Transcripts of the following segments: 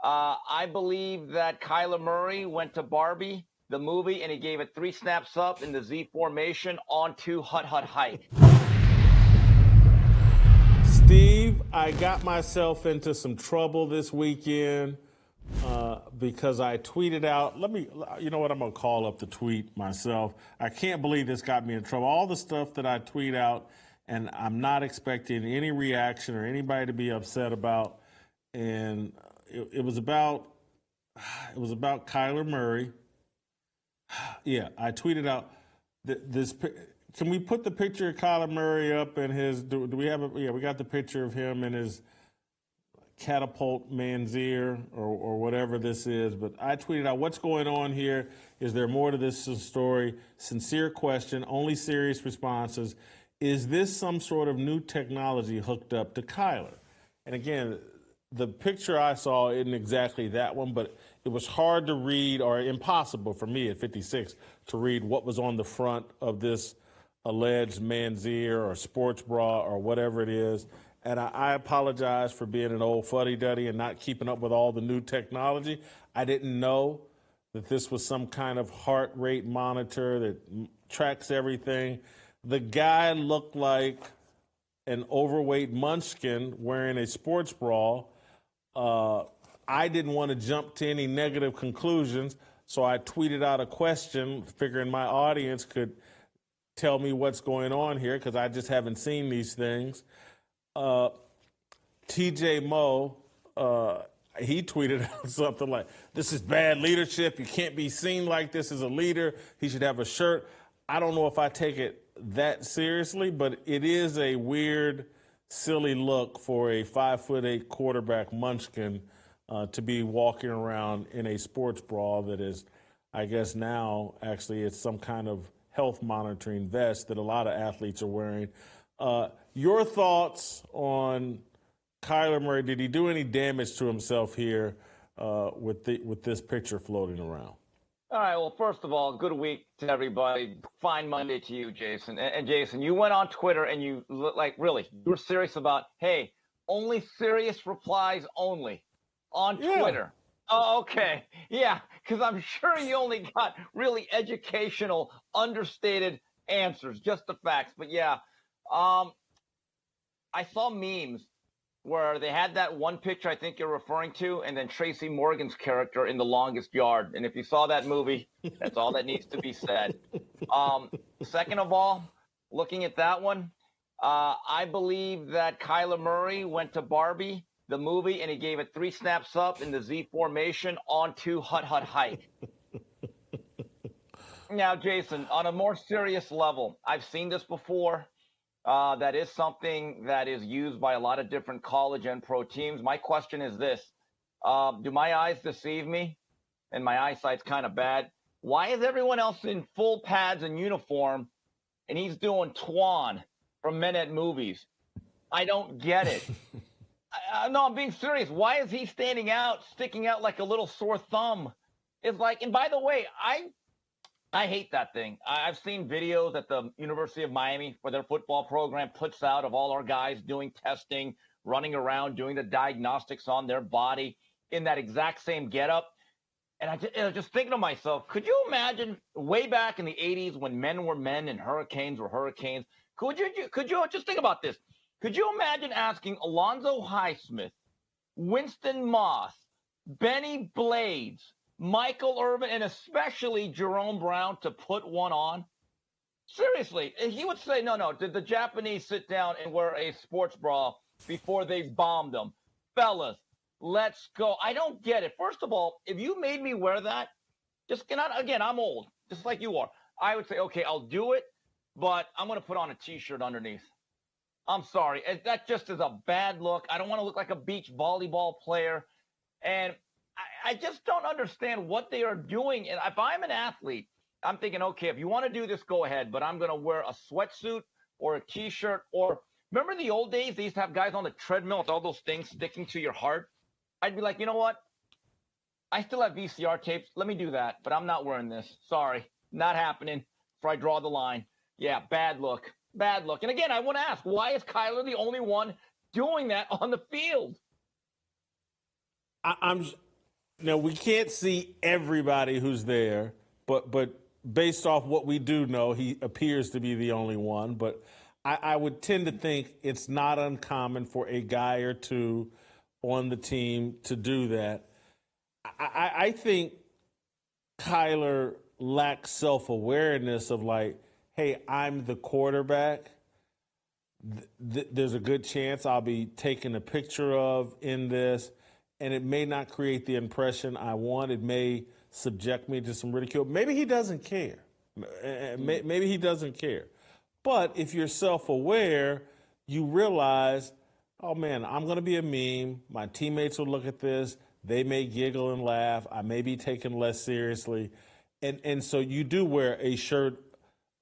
I believe that Kyler Murray went to Barbie, the movie, and he gave it 3 snaps up in the Z formation onto Hut Hut Hike. Steve, I got myself into some trouble this weekend because I tweeted out. You know what? I'm going to call up the tweet myself. I can't believe this got me in trouble. All the stuff that I tweet out, and I'm not expecting any reaction or anybody to be upset about. And it was about Kyler Murray. Yeah, I tweeted out this. Can we put the picture of Kyler Murray up in his? Do we have it? Yeah, we got the picture of him in his catapult man's ear or whatever this is. But I tweeted out, what's going on here? Is there more to this story? Sincere question, only serious responses. Is this some sort of new technology hooked up to Kyler? And again, the picture I saw isn't exactly that one, but it was hard to read, or impossible for me at 56 to read what was on the front of this alleged man's ear or sports bra or whatever it is. And I apologize for being an old fuddy-duddy and not keeping up with all the new technology. I didn't know that this was some kind of heart rate monitor that tracks everything. The guy looked like an overweight munchkin wearing a sports bra. I didn't want to jump to any negative conclusions, so I tweeted out a question, figuring my audience could tell me what's going on here, because I just haven't seen these things. TJ Moe, he tweeted out something like, this is bad leadership. You can't be seen like this as a leader. He should have a shirt. I don't know if I take it that seriously, but it is a weird, silly look for a 5'8" quarterback munchkin to be walking around in a sports bra that is, I guess now, actually, it's some kind of health monitoring vest that a lot of athletes are wearing. Your thoughts on Kyler Murray? Did he do any damage to himself here with this picture floating around? All right, well, first of all, good week to everybody. Fine Monday to you, Jason. And Jason, you went on Twitter and you, really, you were serious about, hey, only serious replies only on Twitter. Oh, okay. Yeah, because I'm sure you only got really educational, understated answers, just the facts. But yeah, I saw memes where they had that one picture I think you're referring to, and then Tracy Morgan's character in The Longest Yard. And if you saw that movie, that's all that needs to be said. Second of all, looking at that one, I believe that Kyler Murray went to Barbie, the movie, and he gave it 3 snaps up in the Z formation onto Hut Hut Hike. Now, Jason, on a more serious level, I've seen this before. That is something that is used by a lot of different college and pro teams. My question is this. Do my eyes deceive me? And my eyesight's kind of bad. Why is everyone else in full pads and uniform, and he's doing Twan from Men at Movies? I don't get it. No, I'm being serious. Why is he sticking out like a little sore thumb? It's like, and by the way, I hate that thing. I've seen videos that the University of Miami, for their football program, puts out of all our guys doing testing, running around, doing the diagnostics on their body in that exact same getup. And I was just thinking to myself, could you imagine way back in the 80s when men were men and hurricanes were hurricanes? Could you just think about this? Could you imagine asking Alonzo Highsmith, Winston Moss, Benny Blades, Michael Irvin, and especially Jerome Brown to put one on? Seriously, he would say, no, did the Japanese sit down and wear a sports bra before they bombed them? Fellas, let's go. I don't get it. First of all, if you made me wear that, again, I'm old, just like you are. I would say, okay, I'll do it, but I'm going to put on a T-shirt underneath. I'm sorry. That just is a bad look. I don't want to look like a beach volleyball player. And I just don't understand what they are doing. And if I'm an athlete, I'm thinking, okay, if you want to do this, go ahead. But I'm going to wear a sweatsuit or a T-shirt. Or remember in the old days, they used to have guys on the treadmill with all those things sticking to your heart? I'd be like, you know what? I still have VCR tapes. Let me do that. But I'm not wearing this. Sorry. Not happening. Before I draw the line. Yeah, bad look. Bad look. And again, I want to ask, why is Kyler the only one doing that on the field? Now, we can't see everybody who's there, but based off what we do know, he appears to be the only one. But I would tend to think it's not uncommon for a guy or two on the team to do that. I think Kyler lacks self-awareness of like, hey, I'm the quarterback. There's a good chance I'll be taken a picture of in this, and it may not create the impression I want. It may subject me to some ridicule. Maybe he doesn't care. Maybe he doesn't care. But if you're self-aware, you realize, oh, man, I'm going to be a meme. My teammates will look at this. They may giggle and laugh. I may be taken less seriously. And so you do wear a shirt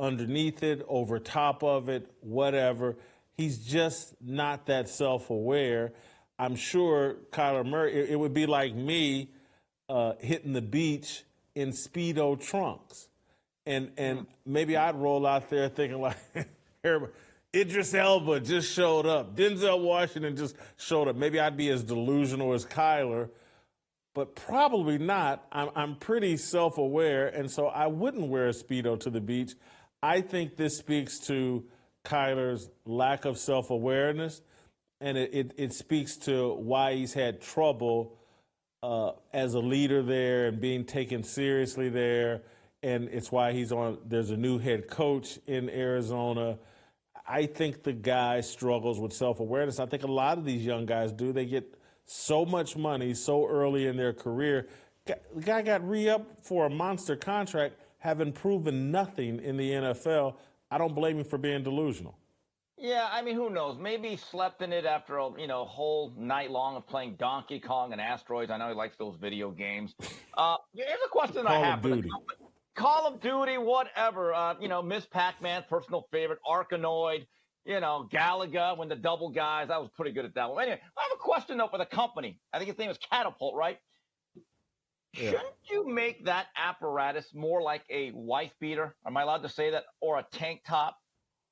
underneath it, over top of it, whatever. He's just not that self-aware. I'm sure Kyler Murray, it would be like me hitting the beach in Speedo trunks. And maybe I'd roll out there thinking like, Idris Elba just showed up. Denzel Washington just showed up. Maybe I'd be as delusional as Kyler, but probably not. I'm pretty self-aware, and so I wouldn't wear a Speedo to the beach. I think this speaks to Kyler's lack of self-awareness, and it speaks to why he's had trouble as a leader there and being taken seriously there. And it's why there's a new head coach in Arizona. I think the guy struggles with self-awareness. I think a lot of these young guys do. They get so much money so early in their career. The guy got re-upped for a monster contract, having proven nothing in the NFL. I don't blame him for being delusional. Yeah, I mean, who knows? Maybe he slept in it after a whole night long of playing Donkey Kong and Asteroids. I know he likes those video games. Here's a question I have. Call of Duty. Call of Duty, whatever. Miss Pac-Man, personal favorite, Arkanoid, Galaga, when the double guys. I was pretty good at that one. Anyway, I have a question, though, for the company. I think his name is Catapult, right? Yeah. Shouldn't you make that apparatus more like a wife beater? Am I allowed to say that? Or a tank top?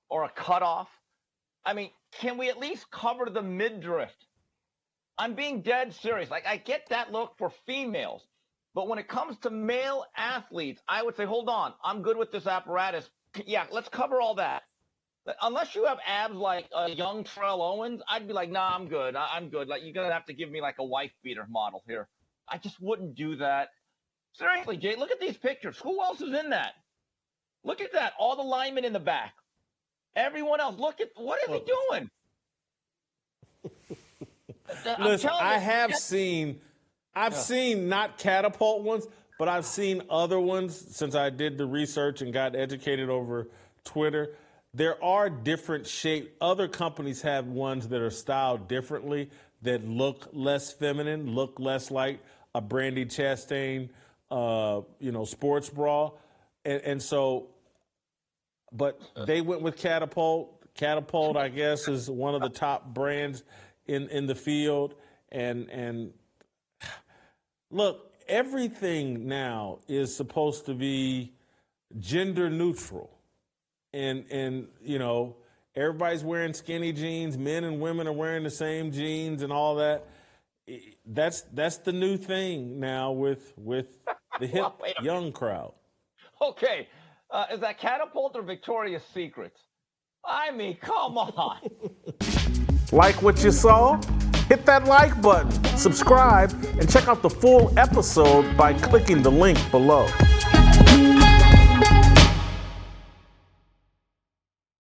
Or a cutoff? I mean, can we at least cover the midriff? I'm being dead serious. Like, I get that look for females. But when it comes to male athletes, I would say, hold on, I'm good with this apparatus. Yeah, let's cover all that. Unless you have abs like young Terrell Owens, I'd be like, nah, I'm good. I'm good. Like, you're going to have to give me like a wife beater model here. I just wouldn't do that. Seriously, Jay, look at these pictures. Who else is in that? Look at that. All the linemen in the back. Everyone else. Look at, what is he doing? Listen, I've seen not Catapult ones, but I've seen other ones since I did the research and got educated over Twitter. There are different shapes. Other companies have ones that are styled differently that look less feminine, look less like a Brandi Chastain, sports bra. And so, but they went with Catapult. Catapult, I guess, is one of the top brands in the field. And look, everything now is supposed to be gender neutral. And everybody's wearing skinny jeans. Men and women are wearing the same jeans and all that. That's the new thing now with the hip young crowd. Okay. Is that Catapult or Victoria's Secret? I mean, come on. Like what you saw? Hit that like button, subscribe, and check out the full episode by clicking the link below.